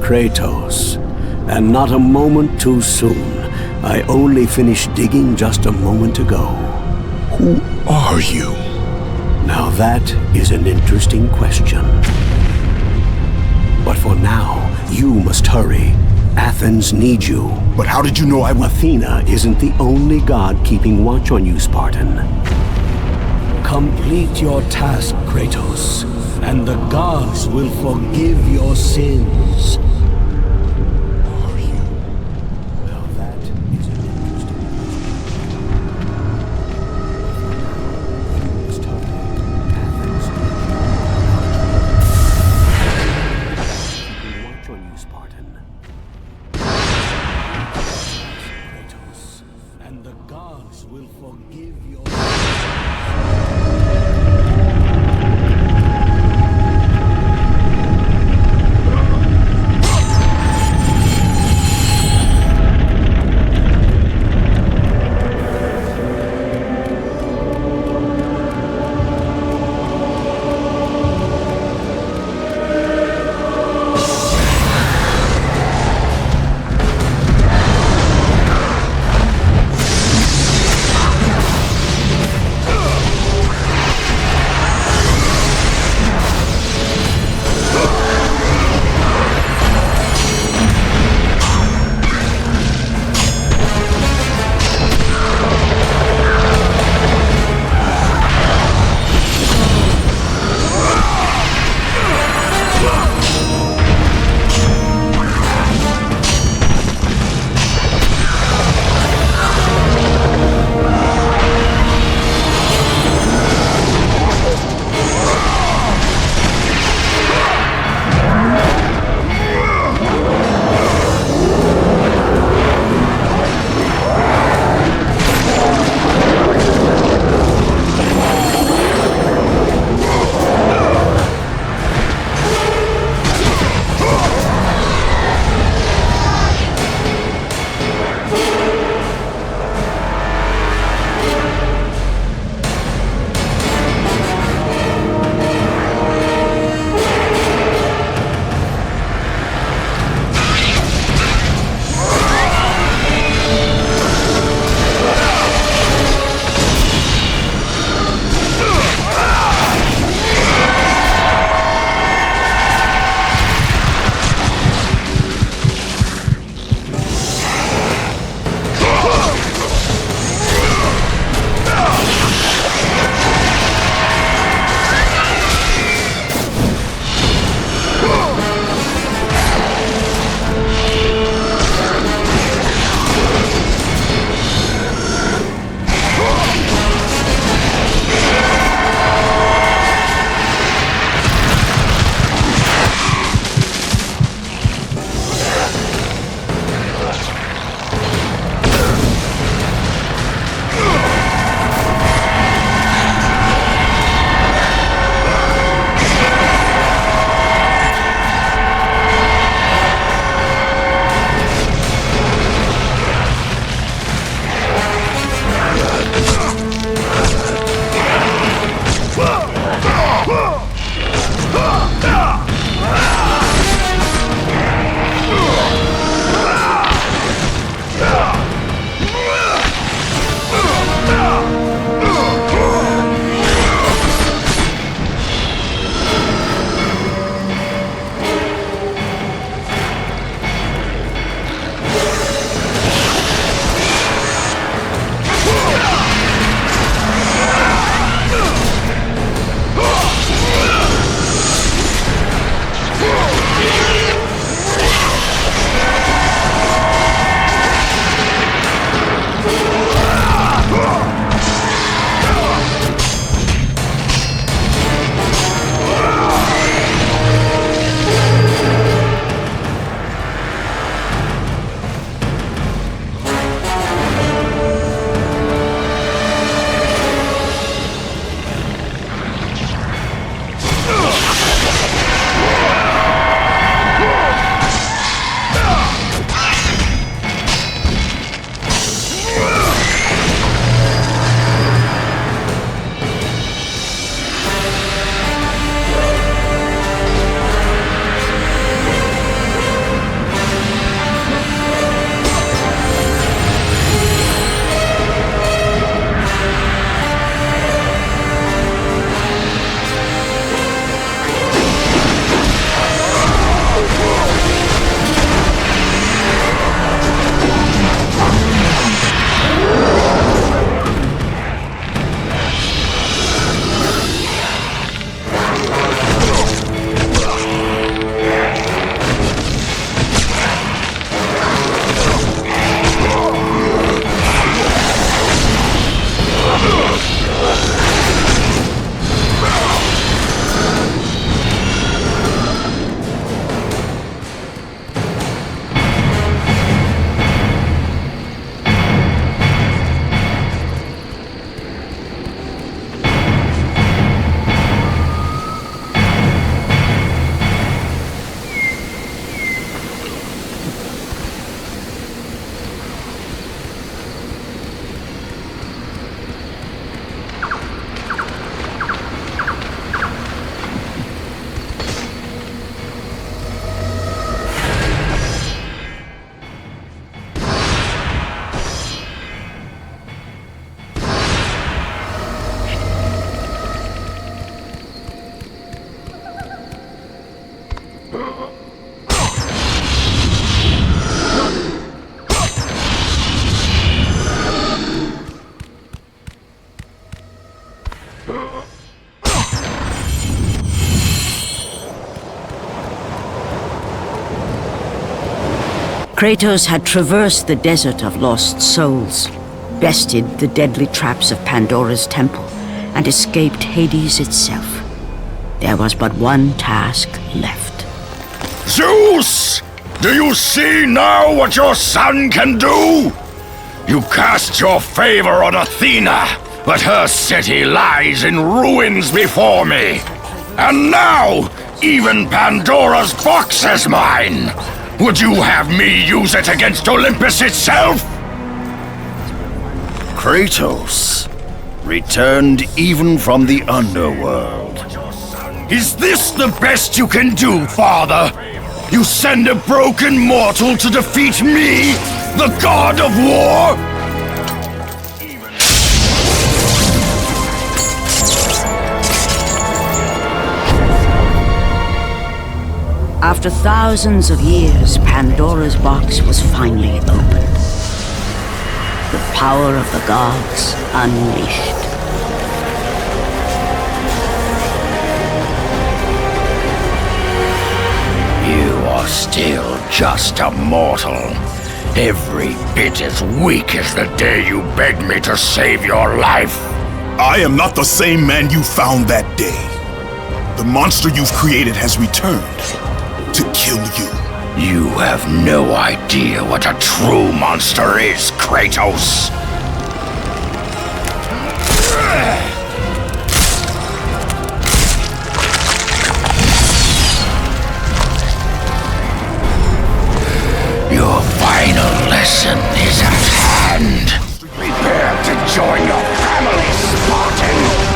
Kratos, and not a moment too soon. I only finished digging just a moment ago. Who are you? Now that is an interesting question. But for now, you must hurry. Athens needs you. But how did you know I would? Athena isn't the only god keeping watch on you, Spartan. Complete your task, Kratos, and the gods will forgive your sins. Are you? Now that is an interesting keeping watch on you, Spartan. Kratos, and the gods will forgive your Kratos had traversed the desert of lost souls, bested the deadly traps of Pandora's temple, and escaped Hades itself. There was but one task left. Zeus! Do you see now what your son can do? You cast your favor on Athena, but her city lies in ruins before me. And now, even Pandora's box is mine! Would you have me use it against Olympus itself? Kratos, returned even from the underworld. Is this the best you can do, father? You send a broken mortal to defeat me, the god of war? After thousands of years, Pandora's box was finally opened. The power of the gods unleashed. You are still just a mortal. Every bit as weak as the day you begged me to save your life. I am not the same man you found that day. The monster you've created has returned to kill you. You have no idea what a true monster is, Kratos. Your final lesson is at hand. Prepare to join your family, Spartan!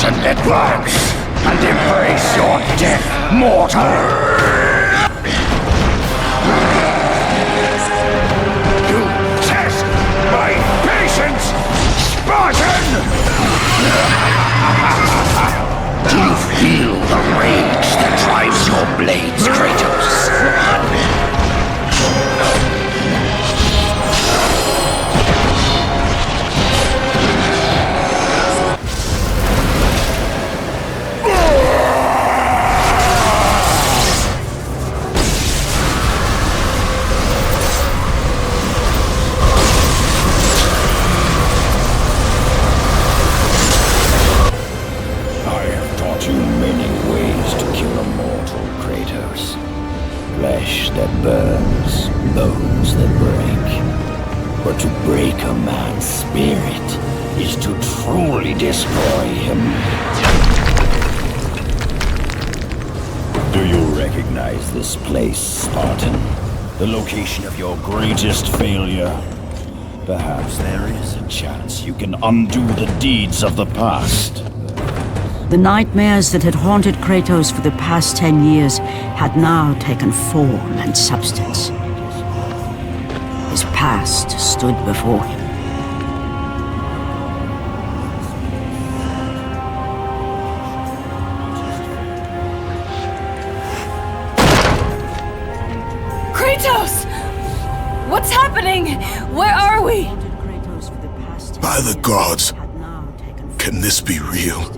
Spartan, advance and embrace your death, mortal! You test my patience, Spartan! Do you feel the rage that drives your blades, Kratos? Flesh that burns, bones that break. But to break a man's spirit is to truly destroy him. Do you recognize this place, Spartan? The location of your greatest failure? Perhaps there is a chance you can undo the deeds of the past. The nightmares that had haunted Kratos for the past 10 years had now taken form and substance. His past stood before him. Kratos! What's happening? Where are we? By the gods, can this be real?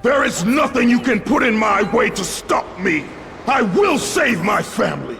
There is nothing you can put in my way to stop me. I will save my family.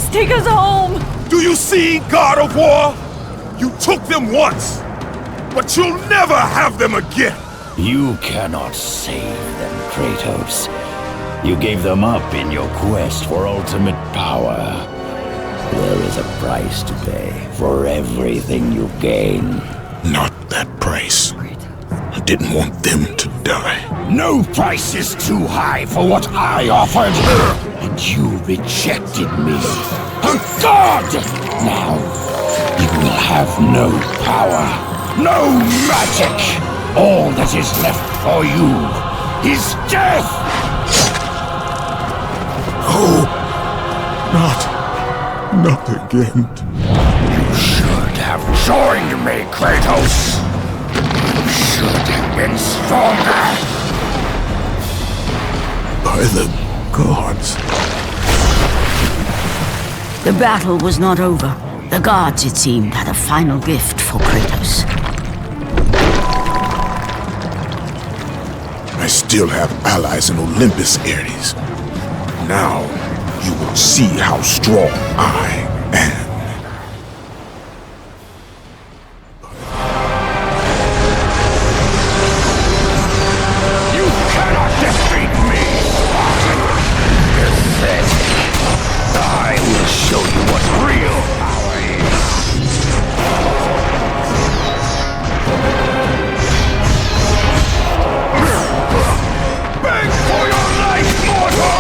Please take us home! Do you see, God of War? You took them once, but you'll never have them again! You cannot save them, Kratos. You gave them up in your quest for ultimate power. There is a price to pay for everything you gain. Not that price. I didn't want them to die. No price is too high for what I offered, and you rejected me. A god! Now, you will have no power, no magic. All that is left for you is death! Oh, not again. You should have joined me, Kratos! You should have been stronger! By the gods. The battle was not over. The gods, it seemed, had a final gift for Kratos. I still have allies in Olympus, Ares. Now, you will see how strong I am. You cannot defeat me, Spartan! Instead, I will show you what real power is! Beg for your life, mortal!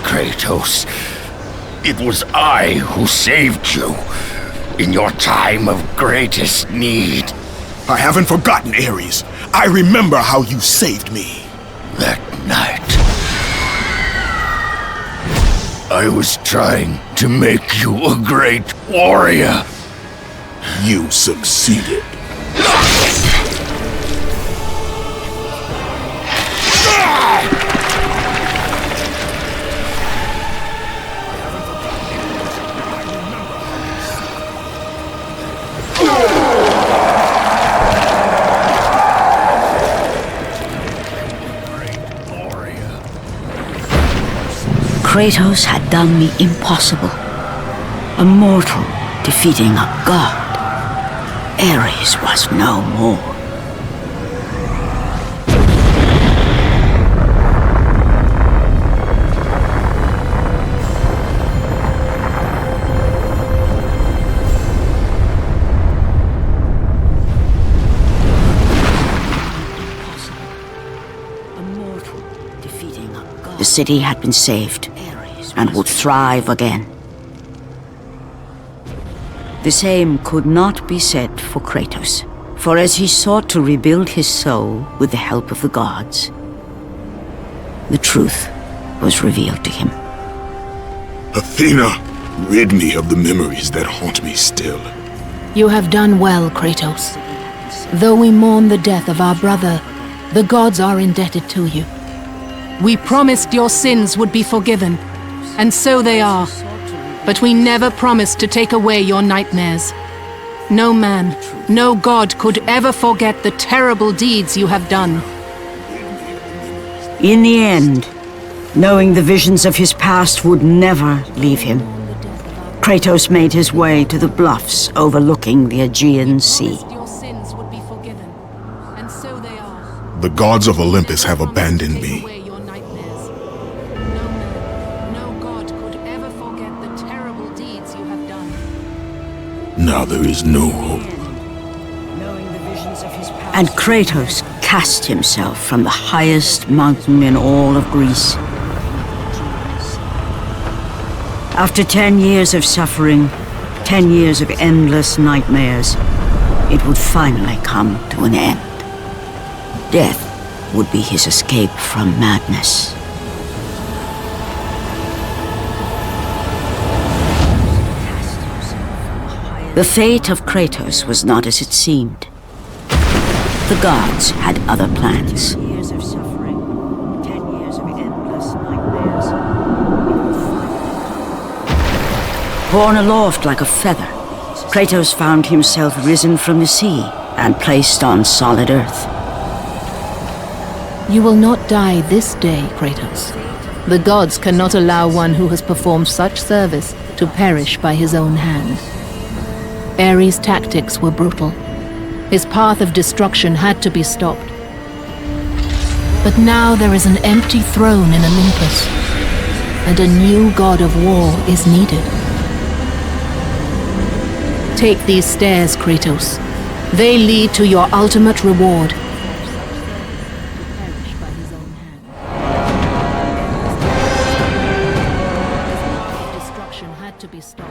Kratos. It was I who saved you in your time of greatest need. I haven't forgotten, Ares. I remember how you saved me. That night, I was trying to make you a great warrior. You succeeded. Kratos had done the impossible. A mortal defeating a god. Ares was no more. The city had been saved and would thrive again. The same could not be said for Kratos, For as he sought to rebuild his soul with the help of the gods, the truth was revealed to him. Athena, rid me of the memories that haunt me still. You have done well, Kratos. Though we mourn the death of our brother, the gods are indebted to you. We promised your sins would be forgiven, and so they are. But we never promised to take away your nightmares. No man, no god could ever forget the terrible deeds you have done. In the end, knowing the visions of his past would never leave him, Kratos made his way to the bluffs overlooking the Aegean Sea. Your sins would be forgiven, and so they are. The gods of Olympus have abandoned me. No man, no god could ever forget the terrible deeds you have done. Now there is no hope. And Kratos cast himself from the highest mountain in all of Greece. After 10 years of suffering, 10 years of endless nightmares, it would finally come to an end. Death would be his escape from madness. The fate of Kratos was not as it seemed. The gods had other plans. Borne aloft like a feather, Kratos found himself risen from the sea and placed on solid earth. You will not die this day, Kratos. The gods cannot allow one who has performed such service to perish by his own hand. Ares' tactics were brutal. His path of destruction had to be stopped. But now there is an empty throne in Olympus, and a new god of war is needed. Take these stairs, Kratos. They lead to your ultimate reward. Destruction had to be stopped.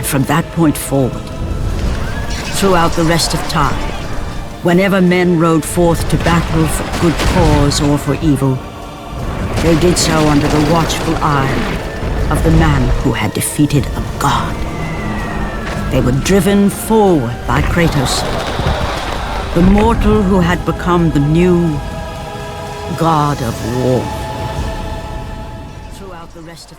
From that point forward, throughout the rest of time, whenever men rode forth to battle for good cause or for evil, they did so under the watchful eye of the man who had defeated a god. They were driven forward by Kratos, the mortal who had become the new god of war. Throughout the rest of